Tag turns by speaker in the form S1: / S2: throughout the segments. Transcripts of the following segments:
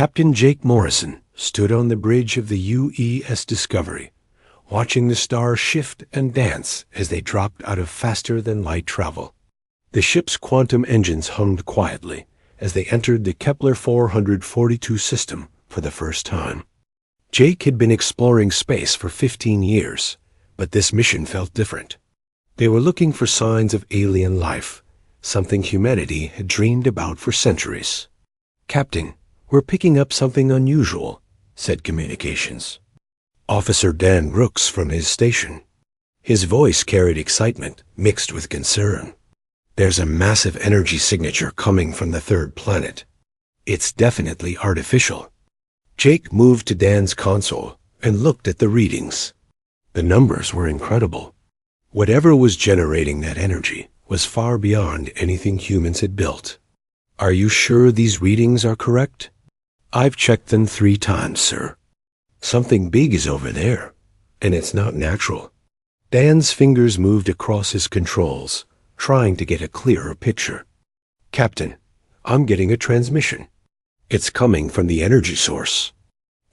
S1: Captain Jake Morrison stood on the bridge of the UES Discovery, watching the stars shift and dance as they dropped out of faster-than-light travel. The ship's quantum engines hummed quietly as they entered the Kepler 442 system for the first time. Jake had been exploring space for 15 years, but this mission felt different. They were looking for signs of alien life, something humanity had dreamed about for centuries. "Captain, we're picking up something unusual," said communications. Officer Dan Brooks from his station. His voice carried excitement mixed with concern. "There's a massive energy signature coming from the third planet. It's definitely artificial." Jake moved to Dan's console and looked at the readings. The numbers were incredible. Whatever was generating that energy was far beyond anything humans had built. "Are you sure these readings are correct?" "I've checked them 3 times, sir. Something big is over there, and it's not natural." Dan's fingers moved across his controls, trying to get a clearer picture. "Captain, I'm getting a transmission. It's coming from the energy source."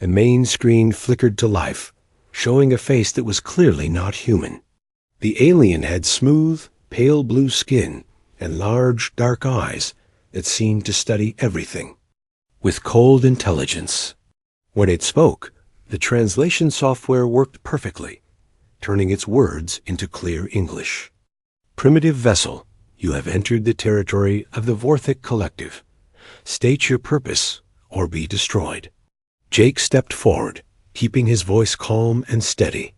S1: The main screen flickered to life, showing a face that was clearly not human. The alien had smooth, pale blue skin and large, dark eyes that seemed to study everything with cold intelligence. When it spoke, the translation software worked perfectly, turning its words into clear English. "Primitive vessel, you have entered the territory of the Vorthic Collective. State your purpose or be destroyed." Jake stepped forward, keeping his voice calm and steady.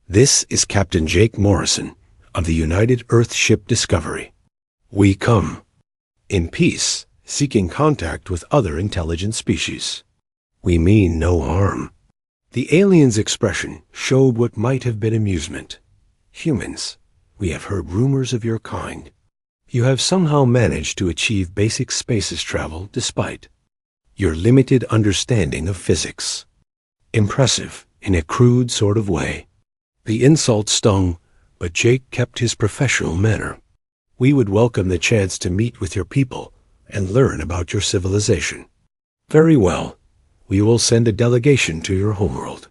S1: "This is Captain Jake Morrison of the United Earth Ship Discovery. We come in peace, seeking contact with other intelligent species. We mean no harm." The alien's expression showed what might have been amusement. "Humans, we have heard rumors of your kind. You have somehow managed to achieve basic spaces travel despite your limited understanding of physics. Impressive in a crude sort of way." The insult stung, but Jake kept his professional manner. "We would welcome the chance to meet with your people and learn about your civilization." "Very well. We will send a delegation to your homeworld.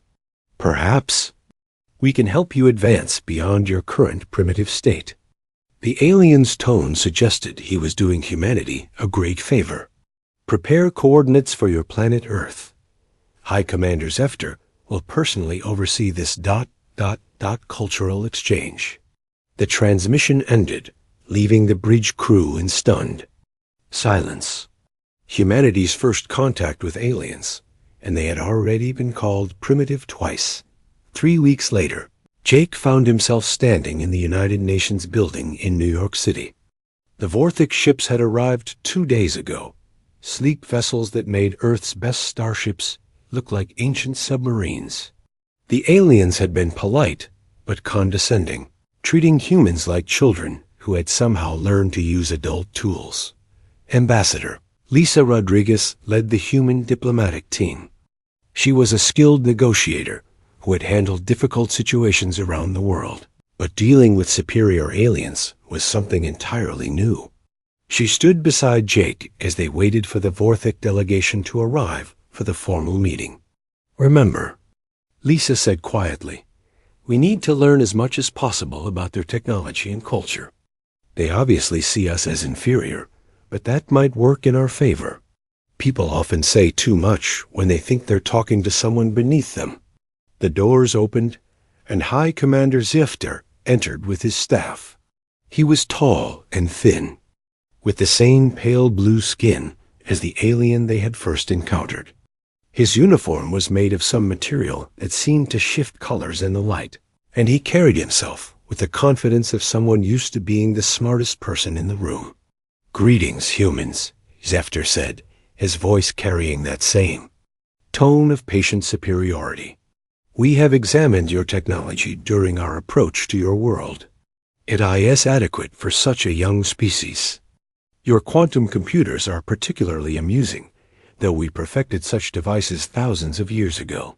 S1: Perhaps we can help you advance beyond your current primitive state." The alien's tone suggested he was doing humanity a great favor. "Prepare coordinates for your planet Earth. High Commander Zefter will personally oversee this cultural exchange." The transmission ended, leaving the bridge crew in stunned silence. Humanity's first contact with aliens, and they had already been called primitive twice. 3 weeks later, Jake found himself standing in the United Nations building in New York City. The Vorthic ships had arrived 2 days ago, sleek vessels that made Earth's best starships look like ancient submarines. The aliens had been polite but condescending, treating humans like children who had somehow learned to use adult tools. Ambassador Lisa Rodriguez led the human diplomatic team. She was a skilled negotiator who had handled difficult situations around the world, but dealing with superior aliens was something entirely new. She stood beside Jake as they waited for the Vorthic delegation to arrive for the formal meeting. "Remember," Lisa said quietly, "we need to learn as much as possible about their technology and culture. They obviously see us as inferior, but that might work in our favor. People often say too much when they think they're talking to someone beneath them." The doors opened, and High Commander Zefter entered with his staff. He was tall and thin, with the same pale blue skin as the alien they had first encountered. His uniform was made of some material that seemed to shift colors in the light, and he carried himself with the confidence of someone used to being the smartest person in the room. "Greetings, humans," Zefter said, his voice carrying that same tone of patient superiority. "We have examined your technology during our approach to your world. It is adequate for such a young species. Your quantum computers are particularly amusing, though we perfected such devices thousands of years ago."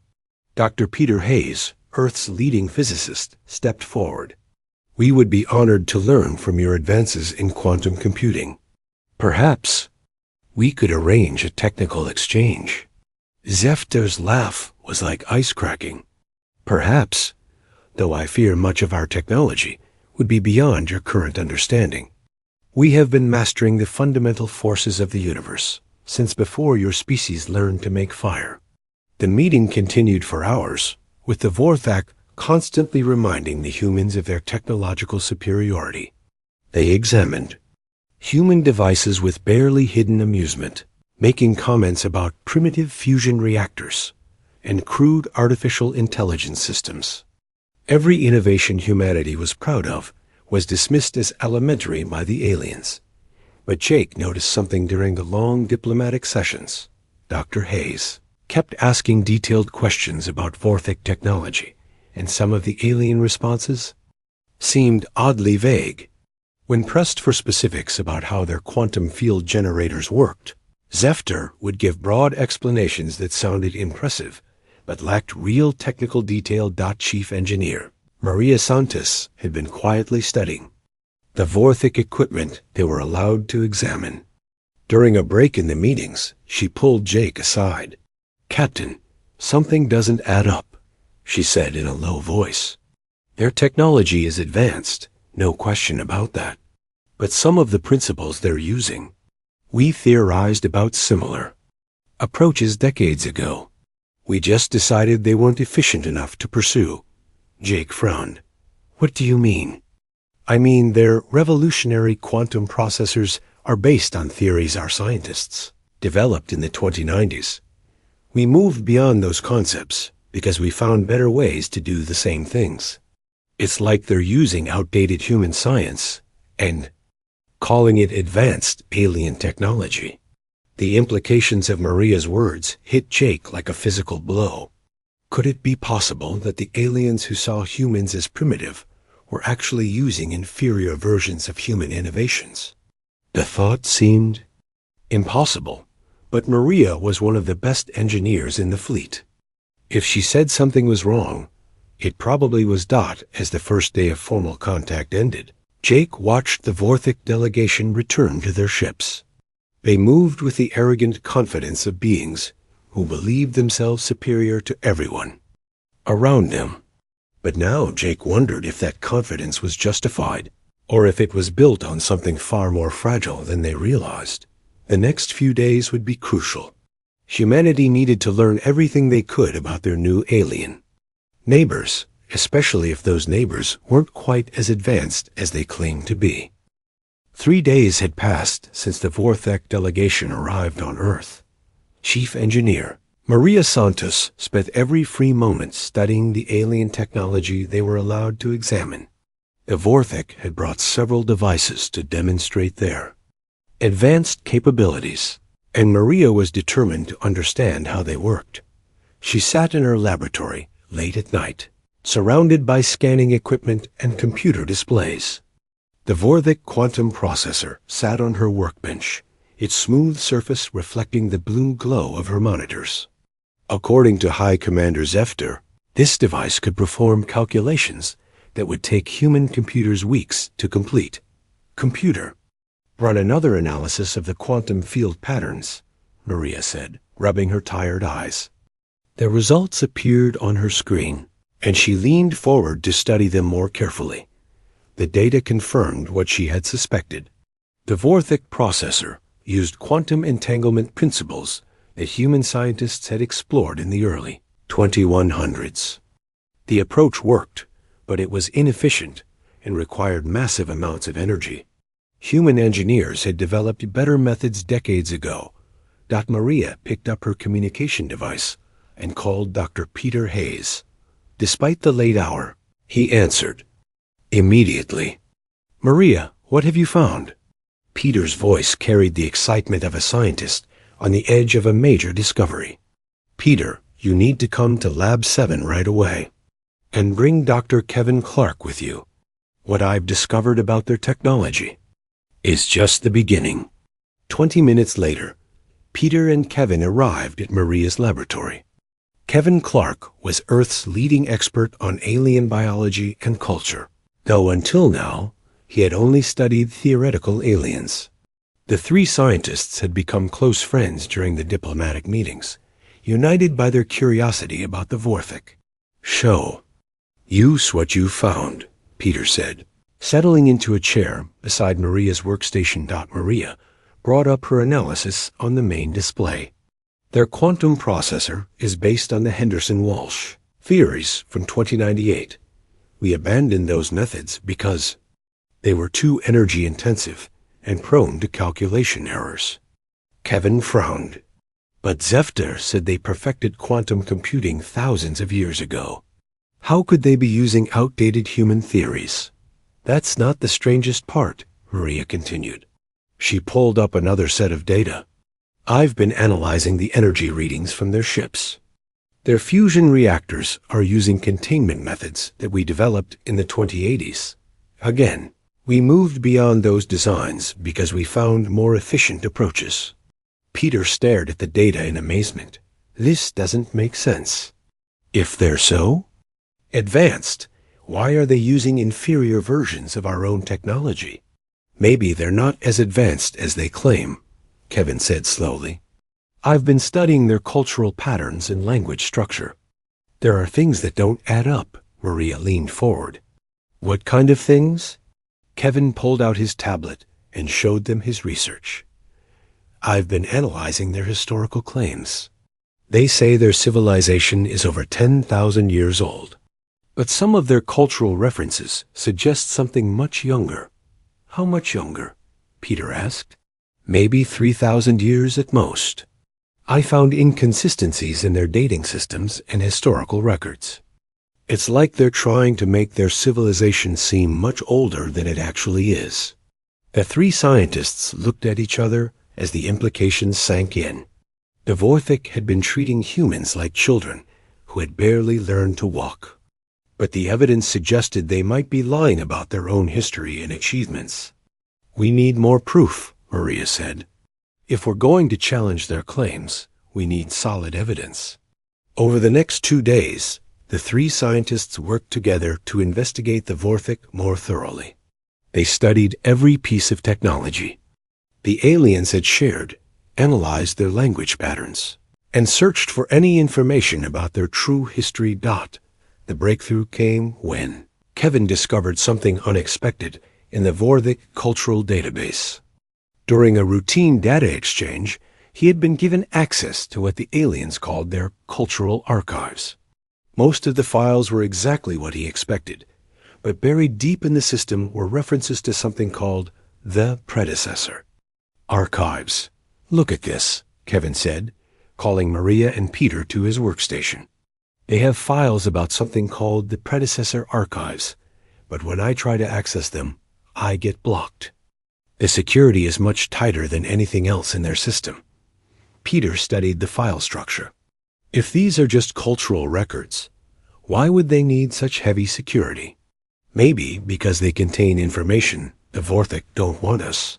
S1: Dr. Peter Hayes, Earth's leading physicist, stepped forward. "We would be honored to learn from your advances in quantum computing. Perhaps we could arrange a technical exchange." Zefter's laugh was like ice cracking. Perhaps, though I fear much of our technology would be beyond your current understanding. We have been mastering the fundamental forces of the universe since before your species learned to make fire. The meeting continued for hours, with the Vorthak constantly reminding the humans of their technological superiority. They examined human devices with barely hidden amusement, making comments about primitive fusion reactors and crude artificial intelligence systems. Every innovation humanity was proud of was dismissed as elementary by the aliens. But Jake noticed something during the long diplomatic sessions. Dr. Hayes kept asking detailed questions about Vorthak technology, and some of the alien responses seemed oddly vague. When pressed for specifics about how their quantum field generators worked, Zefter would give broad explanations that sounded impressive, but lacked real technical detail. Chief Engineer Maria Santos had been quietly studying the Vorthak equipment they were allowed to examine. During a break in the meetings, she pulled Jake aside. "Captain, something doesn't add up," she said in a low voice. "Their technology is advanced, no question about that. But some of the principles they're using, we theorized about similar approaches decades ago. We just decided they weren't efficient enough to pursue." Jake frowned. "What do you mean?" "I mean their revolutionary quantum processors are based on theories our scientists developed in the 2090s. We moved beyond those concepts because we found better ways to do the same things. It's like they're using outdated human science and calling it advanced alien technology." The implications of Maria's words hit Jake like a physical blow. Could it be possible that the aliens who saw humans as primitive were actually using inferior versions of human innovations? The thought seemed impossible, but Maria was one of the best engineers in the fleet. If she said something was wrong, it probably was Dot as the first day of formal contact ended. Jake watched the Vorthak delegation return to their ships. They moved with the arrogant confidence of beings who believed themselves superior to everyone around them. But now Jake wondered if that confidence was justified, or if it was built on something far more fragile than they realized. The next few days would be crucial. Humanity needed to learn everything they could about their new alien neighbors, especially if those neighbors weren't quite as advanced as they claimed to be. 3 days had passed since the Vorthak delegation arrived on Earth. Chief Engineer Maria Santos spent every free moment studying the alien technology they were allowed to examine. The Vorthak had brought several devices to demonstrate their advanced capabilities, and Maria was determined to understand how they worked. She sat in her laboratory late at night, surrounded by scanning equipment and computer displays. The Vorthak quantum processor sat on her workbench, its smooth surface reflecting the blue glow of her monitors. According to High Commander Zefter, this device could perform calculations that would take human computers weeks to complete. Computer, run another analysis of the quantum field patterns, Maria said, rubbing her tired eyes. The results appeared on her screen, and she leaned forward to study them more carefully. The data confirmed what she had suspected. The Vorthak processor used quantum entanglement principles that human scientists had explored in the early 2100s. The approach worked, but it was inefficient and required massive amounts of energy. Human engineers had developed better methods decades ago. Maria picked up her communication device and called Dr. Peter Hayes. Despite the late hour, he answered immediately. "Maria, what have you found?" Peter's voice carried the excitement of a scientist on the edge of a major discovery. "Peter, you need to come to Lab 7 right away. And bring Dr. Kevin Clark with you. What I've discovered about their technology is just the beginning." 20 minutes later, Peter and Kevin arrived at Maria's laboratory. Kevin Clark was Earth's leading expert on alien biology and culture, though until now, he had only studied theoretical aliens. The three scientists had become close friends during the diplomatic meetings, united by their curiosity about the Vorthik. "Show. Use what you found," Peter said. Settling into a chair beside Maria's workstation, Maria brought up her analysis on the main display. Their quantum processor is based on the Henderson-Walsh theories from 2098. We abandoned those methods because they were too energy-intensive and prone to calculation errors. Kevin frowned. But Zefter said they perfected quantum computing thousands of years ago. How could they be using outdated human theories? That's not the strangest part, Maria continued. She pulled up another set of data. I've been analyzing the energy readings from their ships. Their fusion reactors are using containment methods that we developed in the 2080s. Again, we moved beyond those designs because we found more efficient approaches. Peter stared at the data in amazement. This doesn't make sense. If they're so advanced, why are they using inferior versions of our own technology? Maybe they're not as advanced as they claim, Kevin said slowly. I've been studying their cultural patterns and language structure. There are things that don't add up, Maria leaned forward. What kind of things? Kevin pulled out his tablet and showed them his research. I've been analyzing their historical claims. They say their civilization is over 10,000 years old. But some of their cultural references suggest something much younger. How much younger? Peter asked. Maybe 3,000 years at most. I found inconsistencies in their dating systems and historical records. It's like they're trying to make their civilization seem much older than it actually is. The three scientists looked at each other as the implications sank in. The Vorthik had been treating humans like children who had barely learned to walk. But the evidence suggested they might be lying about their own history and achievements. We need more proof, Maria said. If we're going to challenge their claims, we need solid evidence. Over the next 2 days, the three scientists worked together to investigate the Vorthik more thoroughly. They studied every piece of technology the aliens had shared, analyzed their language patterns, and searched for any information about their true history. The breakthrough came when Kevin discovered something unexpected in the Vorthik cultural database. During a routine data exchange, he had been given access to what the aliens called their cultural archives. Most of the files were exactly what he expected, but buried deep in the system were references to something called the predecessor. Archives. Look at this, Kevin said, calling Maria and Peter to his workstation. They have files about something called the predecessor archives, but when I try to access them, I get blocked. The security is much tighter than anything else in their system. Peter studied the file structure. If these are just cultural records, why would they need such heavy security? Maybe because they contain information the Vorthik don't want us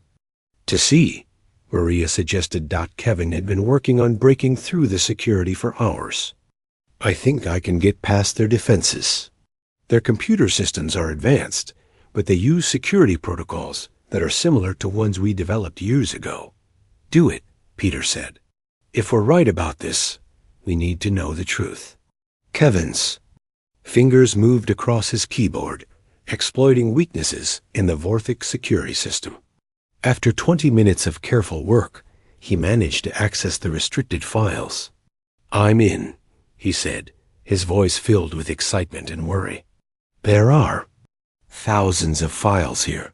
S1: to see, Maria suggested. Kevin had been working on breaking through the security for hours. I think I can get past their defenses. Their computer systems are advanced, but they use security protocols that are similar to ones we developed years ago. Do it, Peter said. If we're right about this, we need to know the truth. Kevin's fingers moved across his keyboard, exploiting weaknesses in the Vorthik security system. After 20 minutes of careful work, he managed to access the restricted files. I'm in, he said, his voice filled with excitement and worry. There are thousands of files here.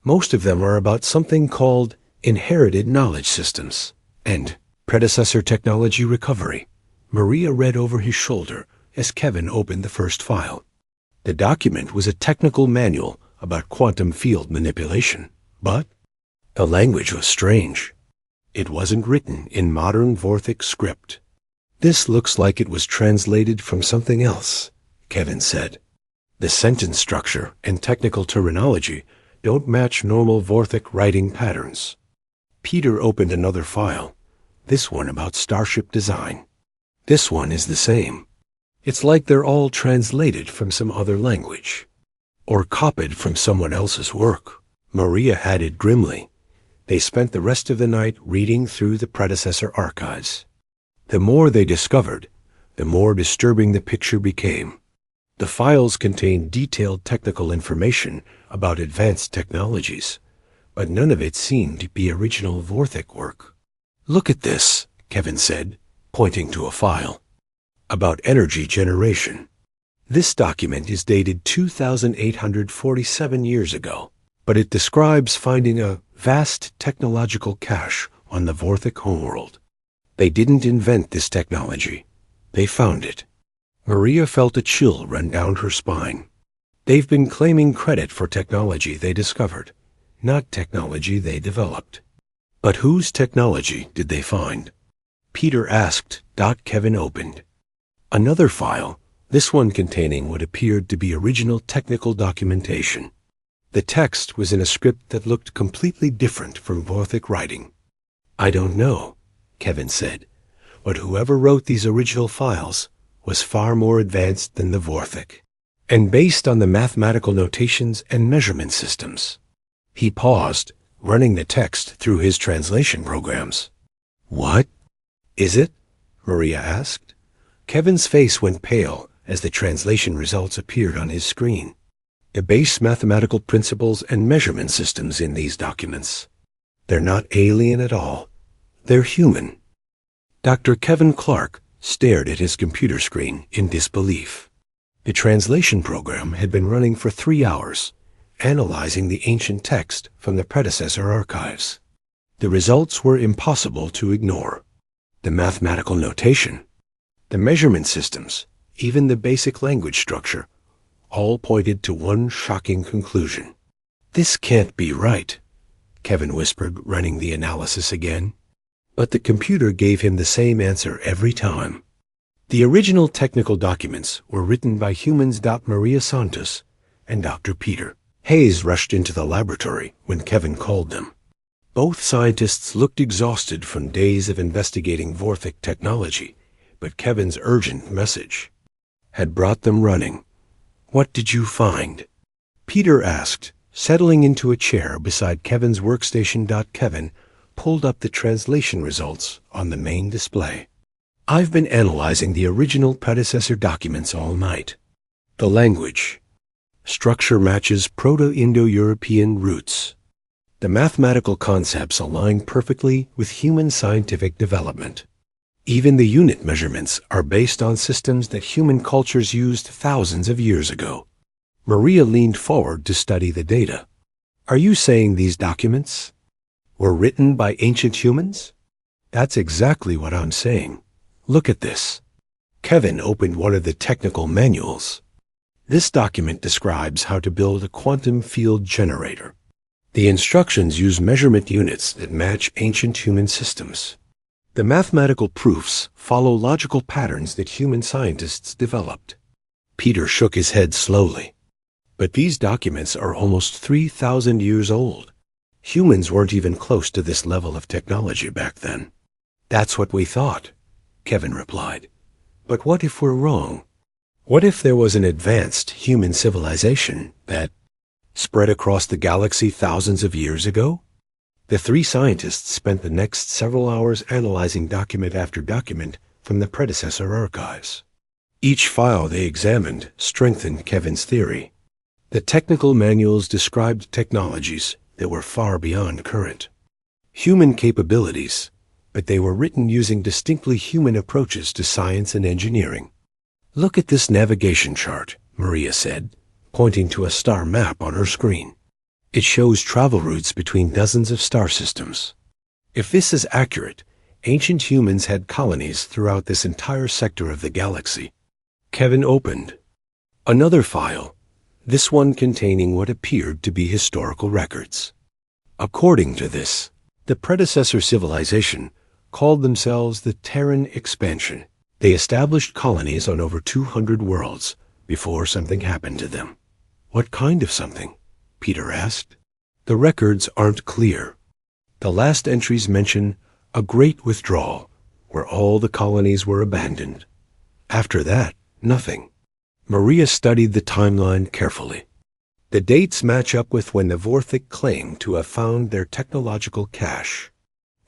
S1: Most of them are about something called inherited knowledge systems and predecessor technology recovery. Maria read over his shoulder as Kevin opened the first file. The document was a technical manual about quantum field manipulation, but the language was strange. It wasn't written in modern Vorthik script. This looks like it was translated from something else, Kevin said. The sentence structure and technical terminology don't match normal Vorthik writing patterns. Peter opened another file, this one about starship design. This one is the same. It's like they're all translated from some other language, or copied from someone else's work, Maria added grimly. They spent the rest of the night reading through the predecessor archives. The more they discovered, the more disturbing the picture became. The files contained detailed technical information about advanced technologies, but none of it seemed to be original Vorthic work. "Look at this," Kevin said, pointing to a file. "About energy generation. This document is dated 2,847 years ago, but it describes finding a vast technological cache on the Vorthic homeworld. They didn't invent this technology. They found it." Maria felt a chill run down her spine. They've been claiming credit for technology they discovered, not technology they developed. But whose technology did they find? Peter asked. Kevin opened another file, this one containing what appeared to be original technical documentation. The text was in a script that looked completely different from Vorthic writing. "I don't know," Kevin said, "but whoever wrote these original files was far more advanced than the Vorthic, and based on the mathematical notations and measurement systems." He paused, running the text through his translation programs. "What is it?" Maria asked. Kevin's face went pale as the translation results appeared on his screen. The base mathematical principles and measurement systems in these documents. They're not alien at all. They're human. Dr. Kevin Clark stared at his computer screen in disbelief. The translation program had been running for 3 hours, analyzing the ancient text from the predecessor archives. The results were impossible to ignore. The mathematical notation, the measurement systems, even the basic language structure, all pointed to one shocking conclusion. "This can't be right," Kevin whispered, running the analysis again. But the computer gave him the same answer every time. The original technical documents were written by humans. Maria Santos and Dr. Peter. Hayes rushed into the laboratory when Kevin called them. Both scientists looked exhausted from days of investigating Vorthic technology, but Kevin's urgent message had brought them running. "What did you find?" Peter asked, settling into a chair beside Kevin's workstation. Kevin pulled up the translation results on the main display. "I've been analyzing the original predecessor documents all night. The language structure matches Proto-Indo-European roots. The mathematical concepts align perfectly with human scientific development. Even the unit measurements are based on systems that human cultures used thousands of years ago." Maria leaned forward to study the data. "Are you saying these documents were written by ancient humans?" "That's exactly what I'm saying. Look at this." Kevin opened one of the technical manuals. This document describes how to build a quantum field generator. The instructions use measurement units that match ancient human systems. The mathematical proofs follow logical patterns that human scientists developed. Peter shook his head slowly. "But these documents are almost 3,000 years old. Humans weren't even close to this level of technology back then." "That's what we thought," Kevin replied. "But what if we're wrong? What if there was an advanced human civilization that spread across the galaxy thousands of years ago?" The three scientists spent the next several hours analyzing document after document from the predecessor archives. Each file they examined strengthened Kevin's theory. The technical manuals described technologies that were far beyond current human capabilities, but they were written using distinctly human approaches to science and engineering. "Look at this navigation chart," Maria said, pointing to a star map on her screen. "It shows travel routes between dozens of star systems. If this is accurate, ancient humans had colonies throughout this entire sector of the galaxy." Kevin opened another file, this one containing what appeared to be historical records. According to this, the predecessor civilization called themselves the Terran Expansion. They established colonies on over 200 worlds before something happened to them. "What kind of something?" Peter asked. "The records aren't clear. The last entries mention a great withdrawal, where all the colonies were abandoned. After that, nothing." Maria studied the timeline carefully. The dates match up with when the Vorthic claimed to have found their technological cache.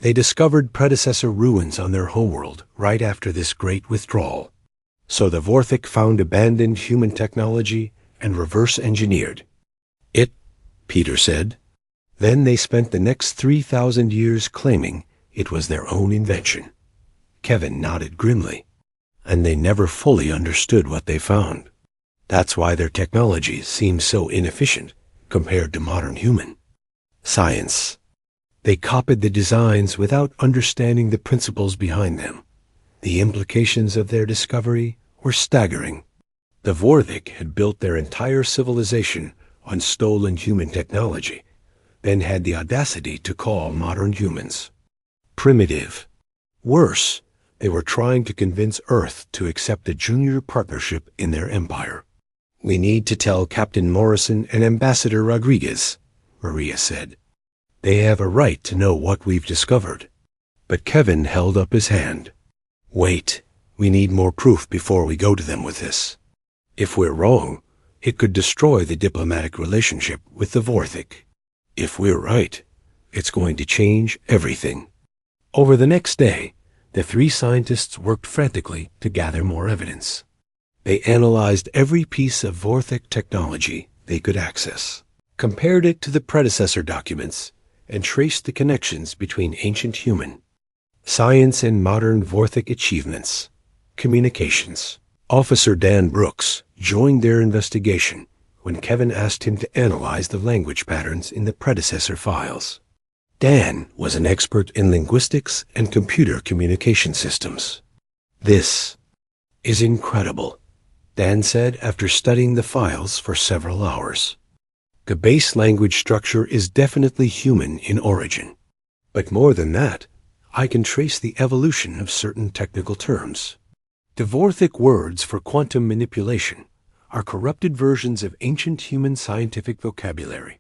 S1: They discovered predecessor ruins on their homeworld right after this great withdrawal. So the Vorthik found abandoned human technology and reverse-engineered it, Peter said. Then they spent the next 3,000 years claiming it was their own invention. Kevin nodded grimly. And they never fully understood what they found. That's why their technology seems so inefficient compared to modern human science. They copied the designs without understanding the principles behind them. The implications of their discovery were staggering. The Vorthik had built their entire civilization on stolen human technology, then had the audacity to call modern humans primitive. Worse, they were trying to convince Earth to accept a junior partnership in their empire. "We need to tell Captain Morrison and Ambassador Rodriguez," Maria said. "They have a right to know what we've discovered." But Kevin held up his hand. "Wait, we need more proof before we go to them with this. If we're wrong, it could destroy the diplomatic relationship with the Vorthik. If we're right, it's going to change everything." Over the next day, the three scientists worked frantically to gather more evidence. They analyzed every piece of Vorthik technology they could access, compared it to the predecessor documents, and traced the connections between ancient human science and modern Vorthik achievements. Communications. Officer Dan Brooks joined their investigation when Kevin asked him to analyze the language patterns in the predecessor files. Dan was an expert in linguistics and computer communication systems. "This is incredible," Dan said after studying the files for several hours. "The base language structure is definitely human in origin. But more than that, I can trace the evolution of certain technical terms. The Vorthik words for quantum manipulation are corrupted versions of ancient human scientific vocabulary."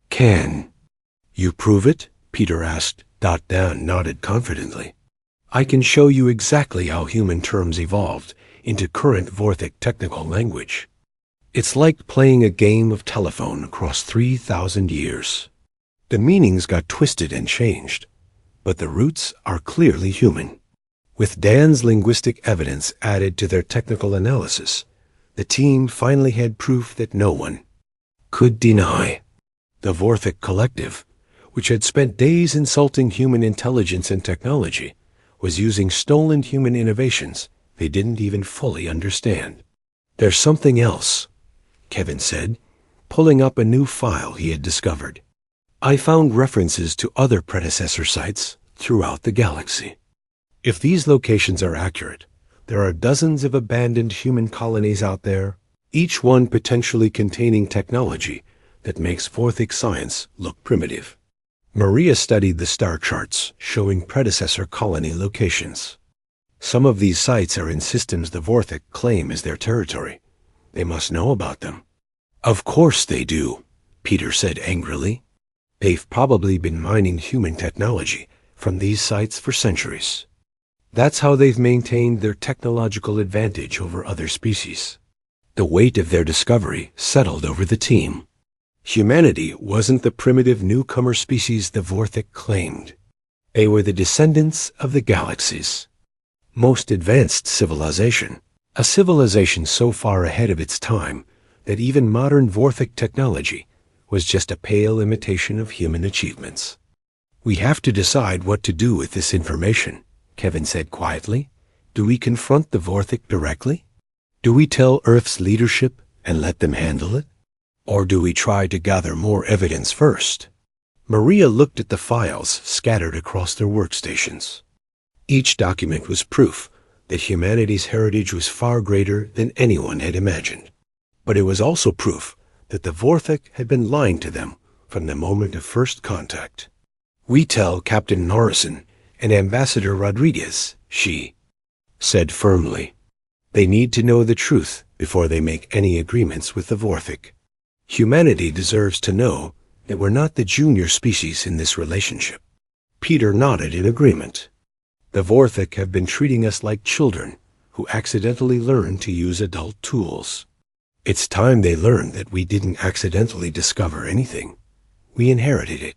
S1: "Can you prove it?" Peter asked. Dan nodded confidently. "I can show you exactly how human terms evolved into current Vorthik technical language. It's like playing a game of telephone across 3,000 years. The meanings got twisted and changed, but the roots are clearly human." With Dan's linguistic evidence added to their technical analysis, the team finally had proof that no one could deny. The Vorthik Collective, which had spent days insulting human intelligence and technology, was using stolen human innovations they didn't even fully understand. "There's something else," Kevin said, pulling up a new file he had discovered. "I found references to other predecessor sites throughout the galaxy. If these locations are accurate, there are dozens of abandoned human colonies out there, each one potentially containing technology that makes Vorthik science look primitive." Maria studied the star charts showing predecessor colony locations. Some of these sites are in systems the Vorthik claim as their territory. They must know about them. "Of course they do," Peter said angrily. "They've probably been mining human technology from these sites for centuries. That's how they've maintained their technological advantage over other species." The weight of their discovery settled over the team. Humanity wasn't the primitive newcomer species the Vorthik claimed. They were the descendants of the galaxy's most advanced civilization, a civilization so far ahead of its time that even modern Vorthik technology was just a pale imitation of human achievements. "We have to decide what to do with this information," Kevin said quietly. "Do we confront the Vorthik directly? Do we tell Earth's leadership and let them handle it? Or do we try to gather more evidence first?" Maria looked at the files scattered across their workstations. Each document was proof that humanity's heritage was far greater than anyone had imagined. But it was also proof that the Vorthik had been lying to them from the moment of first contact. "We tell Captain Morrison and Ambassador Rodriguez," she said firmly. "They need to know the truth before they make any agreements with the Vorthik. Humanity deserves to know that we're not the junior species in this relationship." Peter nodded in agreement. "The Vorthik have been treating us like children who accidentally learn to use adult tools. It's time they learned that we didn't accidentally discover anything. We inherited it."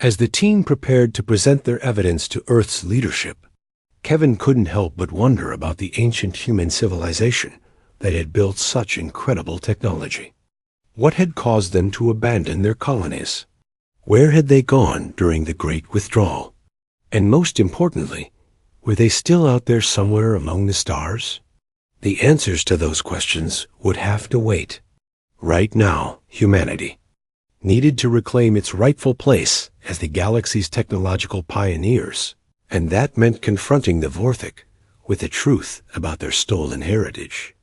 S1: As the team prepared to present their evidence to Earth's leadership, Kevin couldn't help but wonder about the ancient human civilization that had built such incredible technology. What had caused them to abandon their colonies? Where had they gone during the Great Withdrawal? And most importantly, were they still out there somewhere among the stars? The answers to those questions would have to wait. Right now, humanity needed to reclaim its rightful place as the galaxy's technological pioneers, and that meant confronting the Vorthik with the truth about their stolen heritage.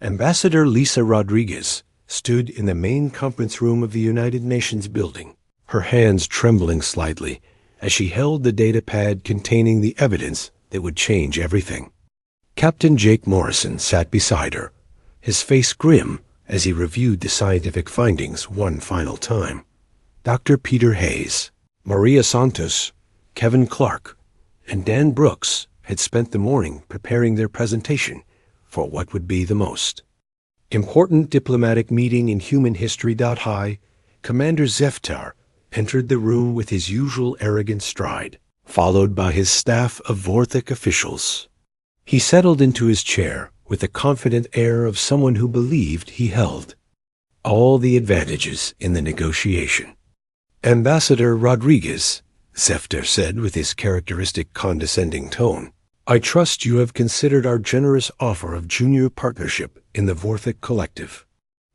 S1: Ambassador Lisa Rodriguez stood in the main conference room of the United Nations building, her hands trembling slightly as she held the data pad containing the evidence that would change everything. Captain Jake Morrison sat beside her, his face grim as he reviewed the scientific findings one final time. Dr. Peter Hayes, Maria Santos, Kevin Clark, and Dan Brooks had spent the morning preparing their presentation for what would be the most important diplomatic meeting in human history. High Commander Zeftar entered the room with his usual arrogant stride, followed by his staff of Vorthik officials. He settled into his chair with the confident air of someone who believed he held all the advantages in the negotiation. Ambassador Rodriguez, Zeftar said with his characteristic condescending tone, I trust you have considered our generous offer of junior partnership in the Vorthik Collective.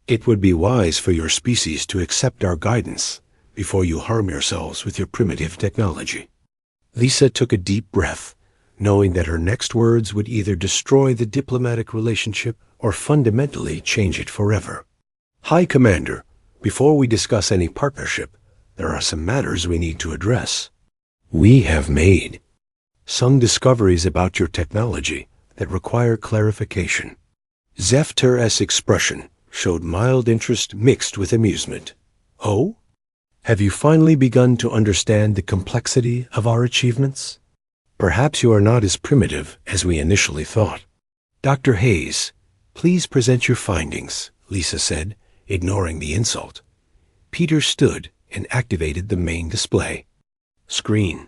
S1: It would be wise for your species to accept our guidance before you harm yourselves with your primitive technology. Lisa took a deep breath, knowing that her next words would either destroy the diplomatic relationship or fundamentally change it forever. High Commander, before we discuss any partnership, there are some matters we need to address. We have made some discoveries about your technology that require clarification. Zeftar's expression showed mild interest mixed with amusement. Oh? Have you finally begun to understand the complexity of our achievements? Perhaps you are not as primitive as we initially thought. Dr. Hayes, please present your findings, Lisa said, ignoring the insult. Peter stood and activated the main display. Screen.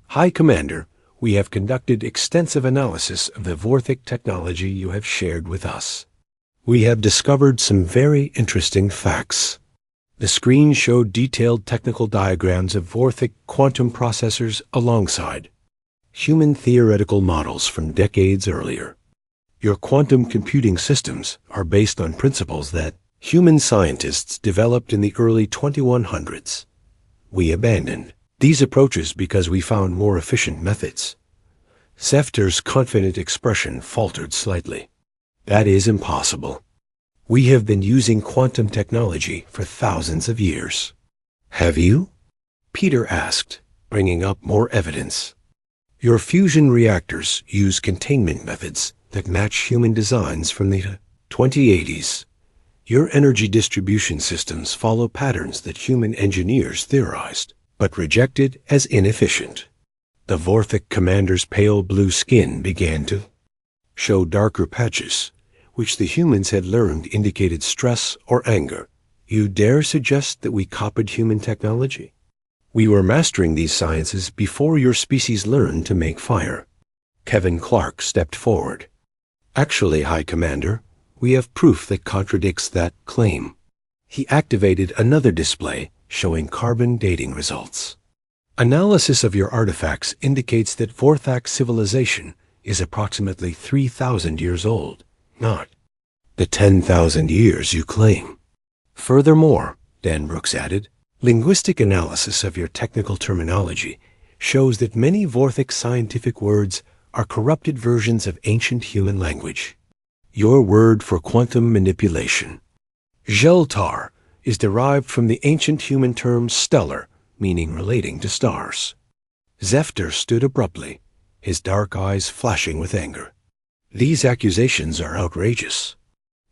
S1: High Commander, we have conducted extensive analysis of the Vorthik technology you have shared with us. We have discovered some very interesting facts. The screen showed detailed technical diagrams of Vorthik quantum processors alongside human theoretical models from decades earlier. Your quantum computing systems are based on principles that human scientists developed in the early 2100s. We abandoned these approaches because we found more efficient methods. Zeftar's confident expression faltered slightly. That is impossible. We have been using quantum technology for thousands of years. Have you? Peter asked, bringing up more evidence. Your fusion reactors use containment methods that match human designs from the 2080s. Your energy distribution systems follow patterns that human engineers theorized, but rejected as inefficient. The Vorthik commander's pale blue skin began to show darker patches, which the humans had learned indicated stress or anger. You dare suggest that we copied human technology? We were mastering these sciences before your species learned to make fire. Kevin Clark stepped forward. Actually, High Commander, we have proof that contradicts that claim. He activated another display showing carbon dating results. Analysis of your artifacts indicates that Vorthak civilization is approximately 3,000 years old, not the 10,000 years you claim. Furthermore, Dan Brooks added, linguistic analysis of your technical terminology shows that many Vorthik scientific words are corrupted versions of ancient human language. Your word for quantum manipulation, Geltar, is derived from the ancient human term stellar, meaning relating to stars. Zeftar stood abruptly, his dark eyes flashing with anger. These accusations are outrageous.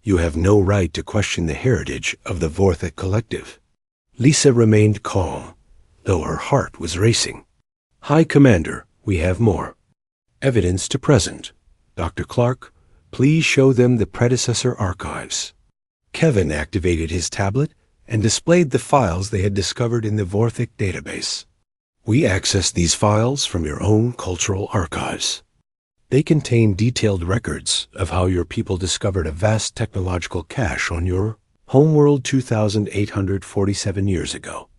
S1: You have no right to question the heritage of the Vorthik Collective. Lisa remained calm, though her heart was racing. High Commander, we have more evidence to present. Dr. Clark, please show them the predecessor archives. Kevin activated his tablet and displayed the files they had discovered in the Vorthik database. We accessed these files from your own cultural archives. They contain detailed records of how your people discovered a vast technological cache on your homeworld 2,847 years ago.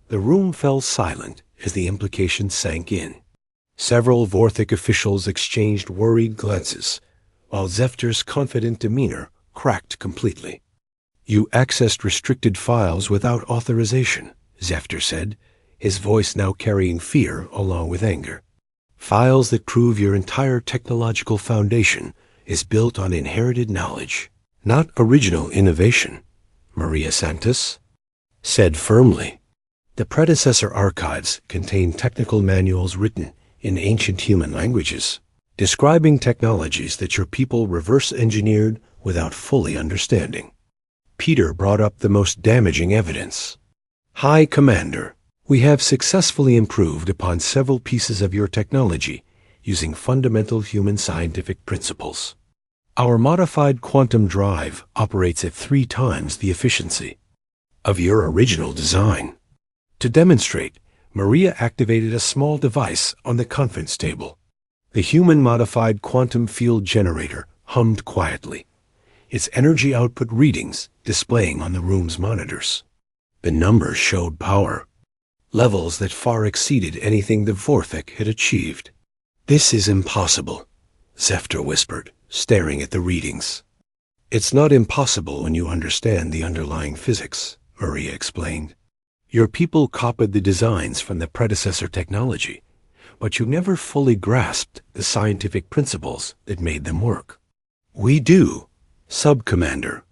S1: The room fell silent as the implications sank in. Several Vorthic officials exchanged worried glances, while Zefter's confident demeanor cracked completely. You accessed restricted files without authorization, Zefter said, his voice now carrying fear along with anger. Files that prove your entire technological foundation is built on inherited knowledge, not original innovation, Maria Santos said firmly. The predecessor archives contain technical manuals written in ancient human languages, describing technologies that your people reverse-engineered without fully understanding. Peter brought up the most damaging evidence. High Commander, we have successfully improved upon several pieces of your technology using fundamental human scientific principles. Our modified quantum drive operates at 3 times the efficiency of your original design. To demonstrate, Maria activated a small device on the conference table. The human-modified quantum field generator hummed quietly, its energy output readings displaying on the room's monitors. The numbers showed power, levels that far exceeded anything the Vorthic had achieved. This is impossible, Zefter whispered, staring at the readings. It's not impossible when you understand the underlying physics, Maria explained. Your people copied the designs from the predecessor technology, but you never fully grasped the scientific principles that made them work. We do, Sub-Commander.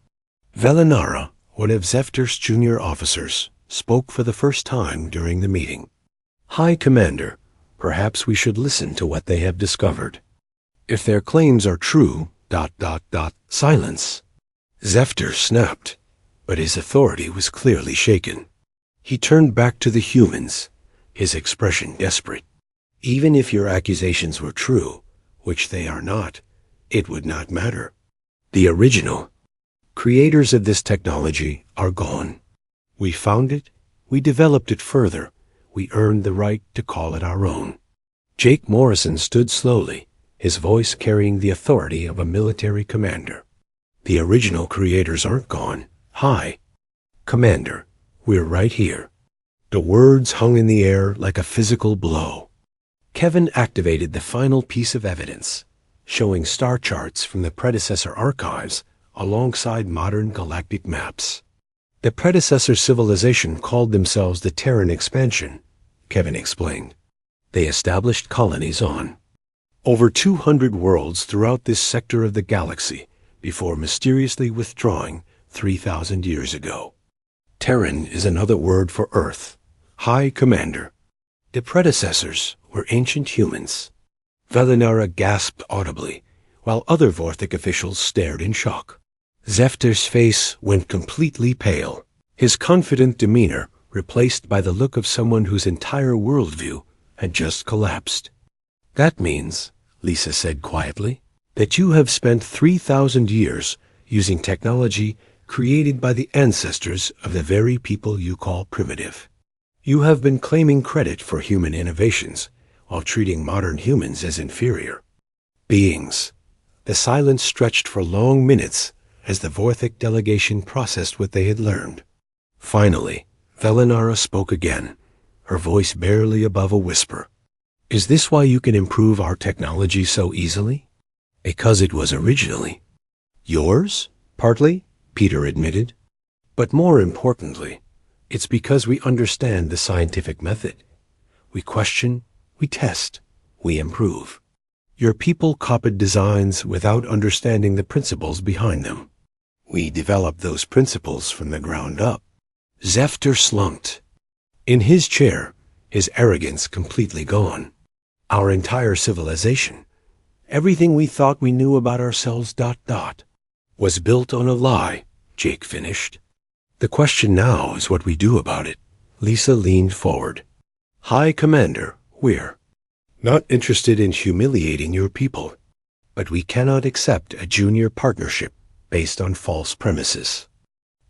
S1: Velinara, one of Zefter's junior officers, spoke for the first time during the meeting. High Commander, perhaps we should listen to what they have discovered. If their claims are true, silence. Zefter snapped, but his authority was clearly shaken. He turned back to the humans, his expression desperate. Even if your accusations were true, which they are not, it would not matter. The original creators of this technology are gone. We found it, we developed it further, we earned the right to call it our own. Jake Morrison stood slowly, his voice carrying the authority of a military commander. The original creators aren't gone. High Commander, we're right here. The words hung in the air like a physical blow. Kevin activated the final piece of evidence, showing star charts from the predecessor archives alongside modern galactic maps. The predecessor civilization called themselves the Terran Expansion, Kevin explained. They established colonies on over 200 worlds throughout this sector of the galaxy before mysteriously withdrawing 3,000 years ago. Terran is another word for Earth. High Commander. The predecessors were ancient humans. Velinara gasped audibly, while other Vorthic officials stared in shock. Zefter's face went completely pale, his confident demeanor replaced by the look of someone whose entire worldview had just collapsed. That means, Lisa said quietly, that you have spent 3,000 years using technology created by the ancestors of the very people you call primitive. You have been claiming credit for human innovations while treating modern humans as inferior beings. The silence stretched for long minutes as the Vorthic delegation processed what they had learned. Finally, Velinara spoke again, her voice barely above a whisper. Is this why you can improve our technology so easily? Because it was originally yours, partly, Peter admitted. But more importantly, it's because we understand the scientific method. We question, we test, we improve. Your people copied designs without understanding the principles behind them. We developed those principles from the ground up. Zefter slumped. In his chair, his arrogance completely gone. Our entire civilization, everything we thought we knew about ourselves, was built on a lie, Jake finished. The question now is what we do about it. Lisa leaned forward. High Commander, we're not interested in humiliating your people, but we cannot accept a junior partnership based on false premises.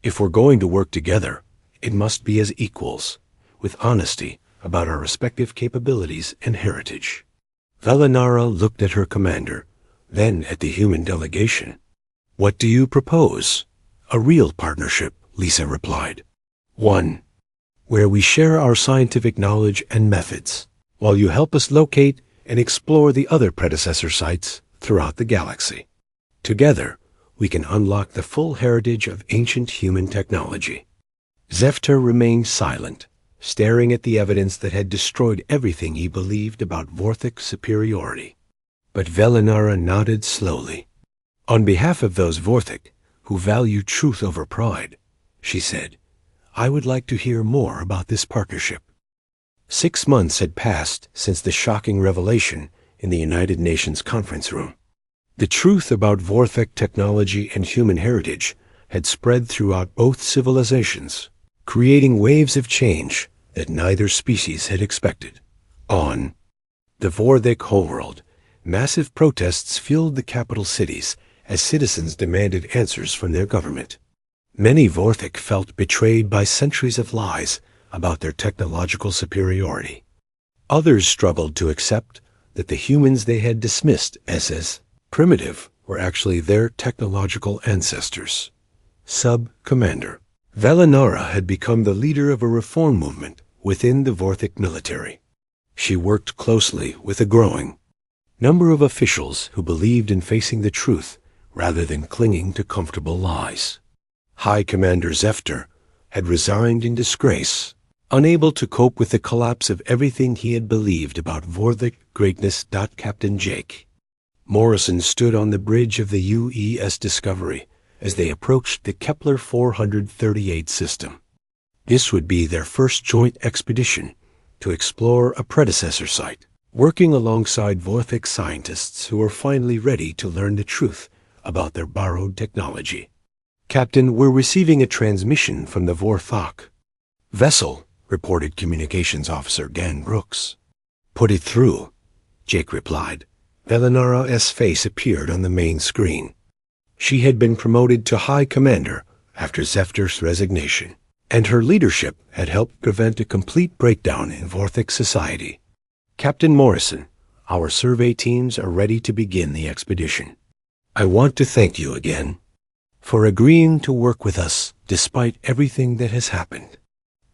S1: If we're going to work together, it must be as equals, with honesty about our respective capabilities and heritage. Velinara looked at her commander, then at the human delegation. "What do you propose?" "A real partnership," Lisa replied. "One where we share our scientific knowledge and methods, while you help us locate and explore the other predecessor sites throughout the galaxy. Together, we can unlock the full heritage of ancient human technology." Zefter remained silent, staring at the evidence that had destroyed everything he believed about Vorthic's superiority. But Velinara nodded slowly. "On behalf of those Vorthic who value truth over pride," she said, "I would like to hear more about this partnership." 6 months had passed since the shocking revelation in the United Nations conference room. The truth about Vorthic technology and human heritage had spread throughout both civilizations, creating waves of change that neither species had expected. On the Vorthic homeworld, massive protests filled the capital cities as citizens demanded answers from their government. Many Vorthic felt betrayed by centuries of lies about their technological superiority. Others struggled to accept that the humans they had dismissed as primitive were actually their technological ancestors. Sub-Commander Velinara had become the leader of a reform movement within the Vorthic military. She worked closely with a growing number of officials who believed in facing the truth rather than clinging to comfortable lies. High Commander Zefter had resigned in disgrace, unable to cope with the collapse of everything he had believed about Vorthic greatness. Captain Jake Morrison stood on the bridge of the UES Discovery as they approached the Kepler 438 system. This would be their first joint expedition to explore a predecessor site, working alongside Vorthic scientists who were finally ready to learn the truth about their borrowed technology. "Captain, we're receiving a transmission from the Vorthok vessel," reported Communications Officer Gan Brooks. "Put it through," Jake replied. Velinara's face appeared on the main screen. She had been promoted to High Commander after Zefter's resignation, and her leadership had helped prevent a complete breakdown in Vorthic society. "Captain Morrison, our survey teams are ready to begin the expedition. I want to thank you again for agreeing to work with us despite everything that has happened."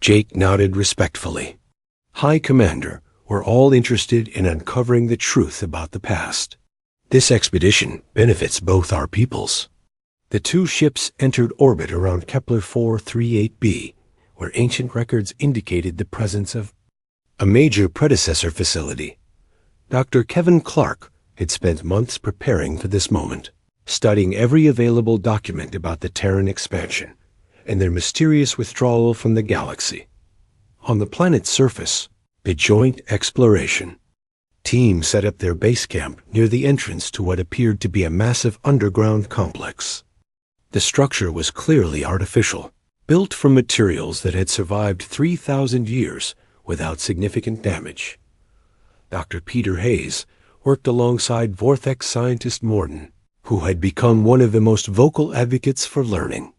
S1: Jake nodded respectfully. "High Commander, we're all interested in uncovering the truth about the past. This expedition benefits both our peoples." The two ships entered orbit around Kepler 438b, where ancient records indicated the presence of a major predecessor facility. Dr. Kevin Clark had spent months preparing for this moment, studying every available document about the Terran expansion and their mysterious withdrawal from the galaxy. On the planet's surface, the joint exploration team set up their base camp near the entrance to what appeared to be a massive underground complex. The structure was clearly artificial, built from materials that had survived 3,000 years without significant damage. Dr. Peter Hayes worked alongside Vorthic scientist Morden, who had become one of the most vocal advocates for learning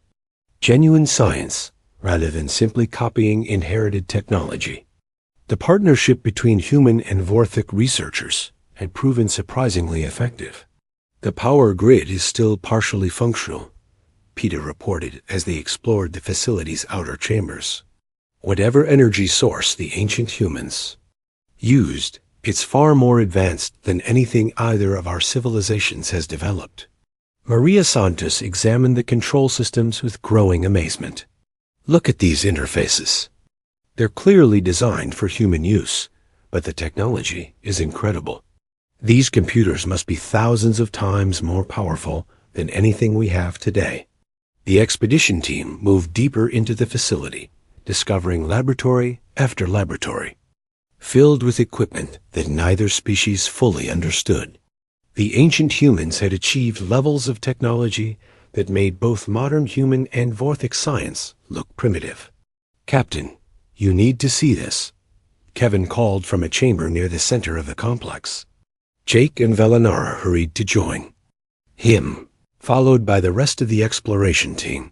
S1: genuine science rather than simply copying inherited technology. The partnership between human and Vorthic researchers had proven surprisingly effective. "The power grid is still partially functional," Peter reported as they explored the facility's outer chambers. "Whatever energy source the ancient humans used, it's far more advanced than anything either of our civilizations has developed." Maria Santos examined the control systems with growing amazement. "Look at these interfaces. They're clearly designed for human use, but the technology is incredible. These computers must be thousands of times more powerful than anything we have today." The expedition team moved deeper into the facility, discovering laboratory after laboratory, filled with equipment that neither species fully understood. The ancient humans had achieved levels of technology that made both modern human and Vorthic science look primitive. "Captain, you need to see this," Kevin called from a chamber near the center of the complex. Jake and Velinara hurried to join him, followed by the rest of the exploration team.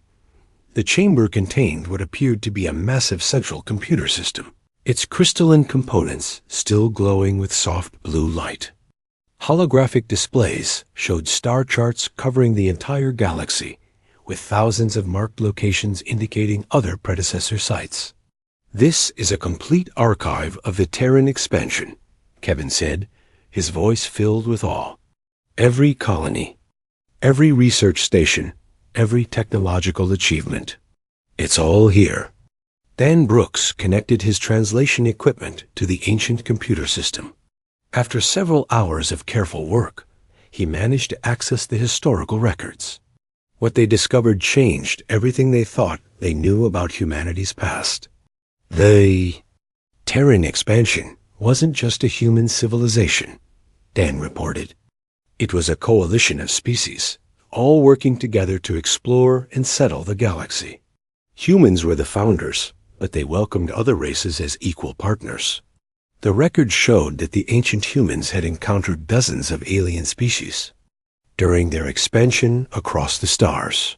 S1: The chamber contained what appeared to be a massive central computer system. its crystalline components still glowing with soft blue light. Holographic displays showed star charts covering the entire galaxy, with thousands of marked locations indicating other predecessor sites. "This is a complete archive of the Terran expansion," Kevin said, his voice filled with awe. "Every colony, every research station, every technological achievement. It's all here." Dan Brooks connected his translation equipment to the ancient computer system. After several hours of careful work, he managed to access the historical records. What they discovered changed everything they thought they knew about humanity's past. The Terran expansion wasn't just a human civilization, Dan reported. It was a coalition of species, all working together to explore and settle the galaxy. Humans were the founders, but they welcomed other races as equal partners. The records showed that the ancient humans had encountered dozens of alien species during their expansion across the stars.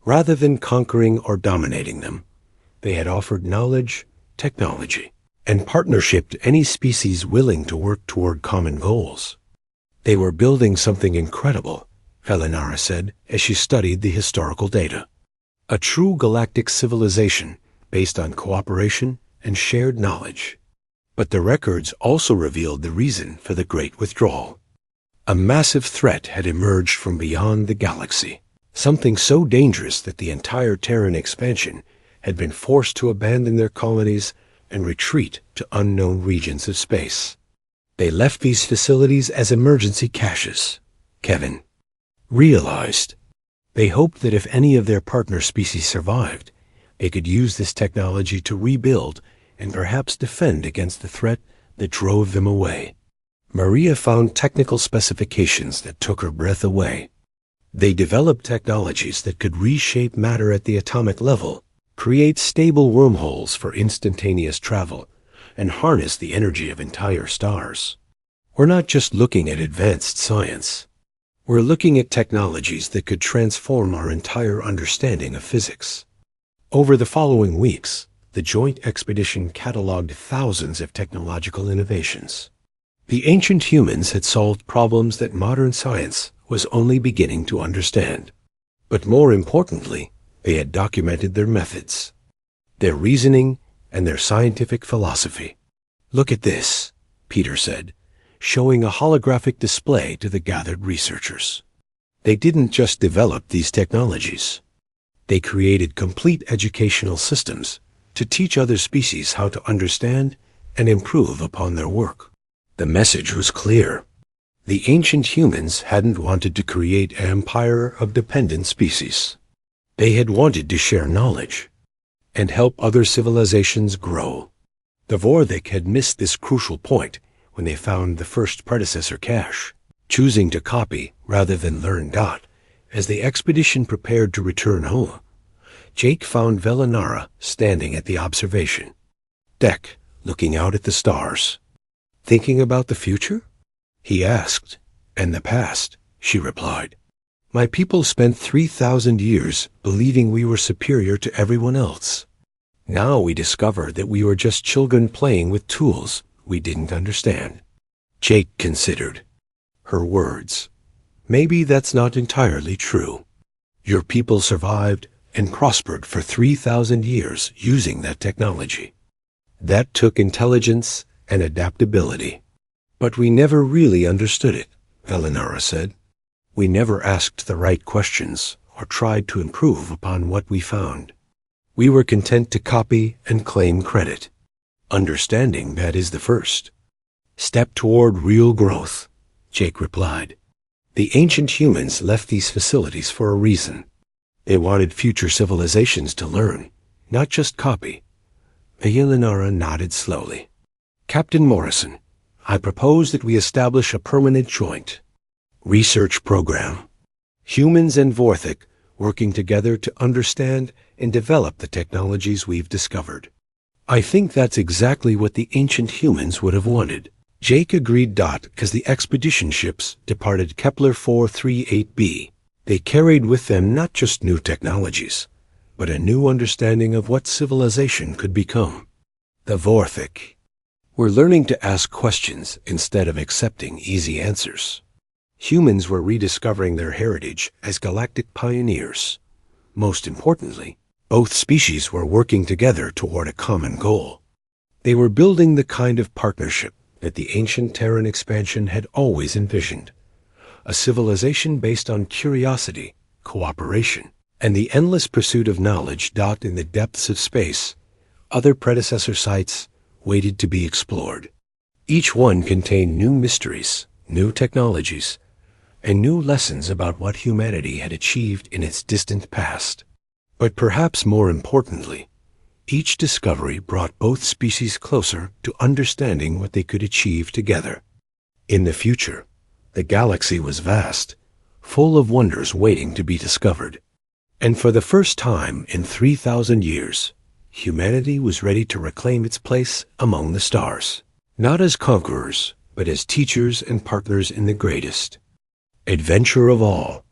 S1: Rather than conquering or dominating them, they had offered knowledge, technology, and partnership to any species willing to work toward common goals. They were building something incredible, Felinara said as she studied the historical data. A true galactic civilization based on cooperation and shared knowledge. But the records also revealed the reason for the Great Withdrawal. A massive threat had emerged from beyond the galaxy, something so dangerous that the entire Terran expansion had been forced to abandon their colonies and retreat to unknown regions of space. They left these facilities as emergency caches, Kevin realized. They hoped that if any of their partner species survived, they could use this technology to rebuild and perhaps defend against the threat that drove them away. Maria found technical specifications that took her breath away. They developed technologies that could reshape matter at the atomic level, create stable wormholes for instantaneous travel, and harness the energy of entire stars. We're not just looking at advanced science. We're looking at technologies that could transform our entire understanding of physics. Over the following weeks, the joint expedition cataloged thousands of technological innovations. The ancient humans had solved problems that modern science was only beginning to understand. But more importantly, they had documented their methods, their reasoning, and their scientific philosophy. "Look at this," Peter said, showing a holographic display to the gathered researchers. They didn't just develop these technologies. They created complete educational systems to teach other species how to understand and improve upon their work. The message was clear. The ancient humans hadn't wanted to create an empire of dependent species. They had wanted to share knowledge and help other civilizations grow. The Vorthik had missed this crucial point when they found the first predecessor cache, choosing to copy rather than learn. As the expedition prepared to return home, Jake found Velinara standing at the observation deck, looking out at the stars. "Thinking about the future?" he asked. "And the past," she replied. "My people spent 3,000 years believing we were superior to everyone else. Now we discover that we were just children playing with tools we didn't understand." Jake considered her words. "Maybe that's not entirely true. Your people survived and prospered for 3,000 years using that technology. That took intelligence and adaptability. But we never really understood it," Velinara said. "We never asked the right questions or tried to improve upon what we found. We were content to copy and claim credit. Understanding that is the first step toward real growth," Jake replied. "The ancient humans left these facilities for a reason. They wanted future civilizations to learn, not just copy." Velinara nodded slowly. "Captain Morrison, I propose that we establish a permanent joint research program. Humans and Vorthik working together to understand and develop the technologies we've discovered. I think that's exactly what the ancient humans would have wanted." Jake agreed. As the expedition ships departed Kepler 438b, they carried with them not just new technologies, but a new understanding of what civilization could become. the Vorthik, were learning to ask questions instead of accepting easy answers. Humans were rediscovering their heritage as galactic pioneers. Most importantly, both species were working together toward a common goal. They were building the kind of partnership that the ancient Terran expansion had always envisioned, a civilization based on curiosity, cooperation, and the endless pursuit of knowledge. In the depths of space, other predecessor sites waited to be explored. Each one contained new mysteries, new technologies, and new lessons about what humanity had achieved in its distant past. But perhaps more importantly, each discovery brought both species closer to understanding what they could achieve together. In the future, the galaxy was vast, full of wonders waiting to be discovered. And for the first time in 3,000 years, humanity was ready to reclaim its place among the stars, not as conquerors, but as teachers and partners in the greatest adventure of all.